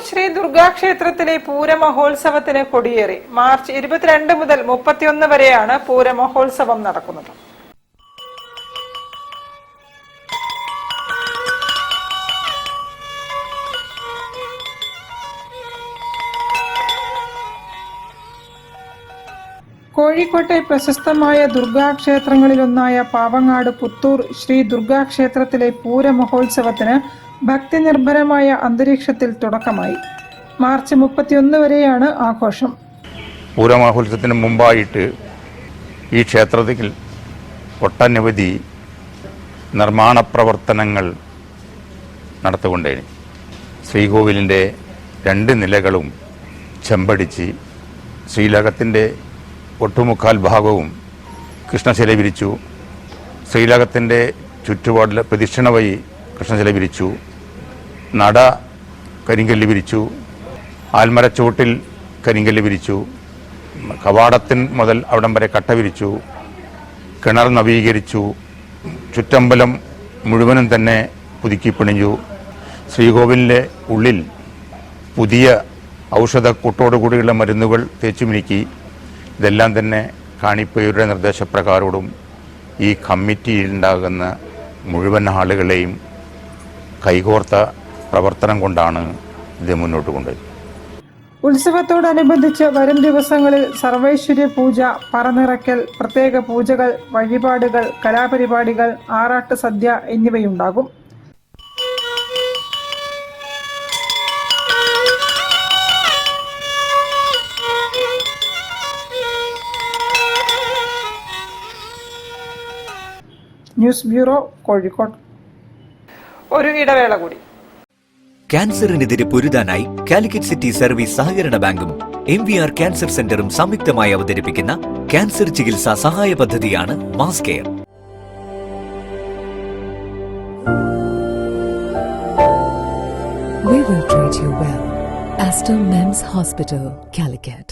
ശ്രീ ദുർഗാ ക്ഷേത്രത്തിലെ പൂരമഹോത്സവത്തിന് കൊടിയേറി. മാർച്ച് 22 മുതൽ 31 വരെയാണ് പൂരമഹോത്സവം നടക്കുന്നത്. കോഴിക്കോട്ടെ പ്രശസ്തമായ ദുർഗാക്ഷേത്രങ്ങളിലൊന്നായ പാവങ്ങാട് പുത്തൂർ ശ്രീ ദുർഗാക്ഷേത്രത്തിലെ പൂരമഹോത്സവത്തിന് ഭക്തിനിർഭരമായ അന്തരീക്ഷത്തിൽ തുടക്കമായി. മാർച്ച് 31 വരെയാണ് ആഘോഷം. പൂരമഹോത്സവത്തിന് മുമ്പായിട്ട് ഈ ക്ഷേത്രത്തിൽ ഒട്ടനവധി നിർമ്മാണ പ്രവർത്തനങ്ങൾ നടത്തിക്കൊണ്ടേനി. ശ്രീകോവിലിൻ്റെ 2 നിലകളും ചെമ്പടിച്ച് ശ്രീലകത്തിൻ്റെ ഒട്ടുമുക്കാൽ ഭാഗവും കൃഷ്ണശില വിരിച്ചു. ശ്രീലകത്തിൻ്റെ ചുറ്റുപാടിലെ പ്രദക്ഷിണ വഴി കൃഷ്ണശില വിരിച്ചു. നട കരിങ്കല്ല് വിരിച്ചു. ആൽമരച്ചോട്ടിൽ കരിങ്കല്ല് വിരിച്ചു. കവാടത്തിൻ മുതൽ അവിടം വരെ കട്ട വിരിച്ചു. കിണർ നവീകരിച്ചു. ചുറ്റമ്പലം മുഴുവനും തന്നെ പുതുക്കി പണിഞ്ഞു. ശ്രീകോവിലിൻ്റെ ഉള്ളിൽ പുതിയ ഔഷധക്കൂട്ടോടുകൂടിയുള്ള മരുന്നുകൾ തേച്ചുമിനുക്കി. ഇതെല്ലാം തന്നെ കാണിപ്പയുടെ നിർദ്ദേശപ്രകാരവും ഈ കമ്മിറ്റിയിലുണ്ടാകുന്ന മുഴുവൻ ആളുകളെയും കൈകോർത്ത പ്രവർത്തനം കൊണ്ടാണ് ഇത് മുന്നോട്ട് കൊണ്ടുപോയത്. ഉത്സവത്തോടനുബന്ധിച്ച് വരും ദിവസങ്ങളിൽ സർവൈശ്വര്യ പൂജ, പറനിറയ്ക്കൽ, പ്രത്യേക പൂജകൾ, വഴിപാടുകൾ, കലാപരിപാടികൾ, ആറാട്ട് സദ്യ എന്നിവയുണ്ടാകും. News bureau, Kozhikode. ഒരു ഇടവേള കൂടി. ക്യാൻസറിനെതിരെ പൊരുതാനായി കാലിക്കറ്റ് സിറ്റി സർവീസ് സഹകരണ ബാങ്കും MVR ക്യാൻസർ സെന്ററും സംയുക്തമായി അവതരിപ്പിക്കുന്ന ക്യാൻസർ ചികിത്സാ സഹായ പദ്ധതിയാണ് mass care. We will treat you well. Astor Men's Hospital, Calicut.